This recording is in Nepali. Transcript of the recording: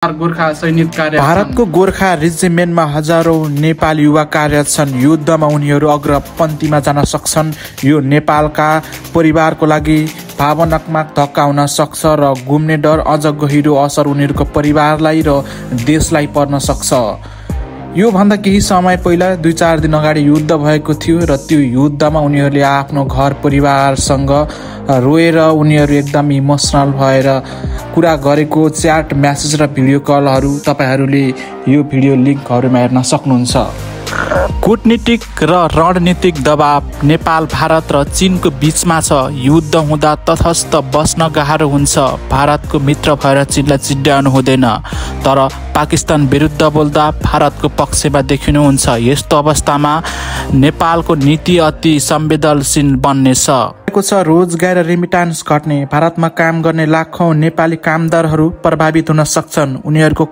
गोर्खा सैनिक कार्य भारतको गोर्खा रेजिमेन्टमा हजारौं नेपाली युवा कार्यरत छन्। युद्धमा उनीहरू अग्रपन्थीमा जान सक्छन्। यो नेपालका परिवारको लागि भावनात्मक धक्का हुन सक्छ र गुम्ने डर अझ गहिरो असर उनीहरूको परिवारलाई र देशलाई पर्न सक्छ। यो भन्दा केही समय पहिला 2-4 दिन अगाडि युद्ध भएको थियो र त्यो युद्धमा उनीहरूले आफ्नो घर परिवारसँग रोएर उनीहरू एकदम इमोसनल भएर कुरा गरेको च्याट म्यासेज र भिडियो कलहरू तपाईहरूले यो भिडियो लिङ्कहरूमा हेर्न सक्नुहुन्छ। कूटनीतिक र रणनीतिक दबाव नेपाल, भारत र चीनको बीचमा छ। युद्ध हुँदा तटस्थ बस्न गाह्रो हुन्छ। भारतको मित्र भएर चीनलाई चिड्याउनु हुँदैन, तर पाकिस्तान विरुद्ध बोल्दा भारतको पक्षमा देखिनुहुन्छ। यस्तो अवस्थामा नेपालको नीति अति संवेदनशील बन्नेछ। रोजगार र रेमिटान्स घट्ने, भारतमा काम गर्ने लाखौं नेपाली कामदारहरू प्रभावित हुन सक्छन्। उनीहरूको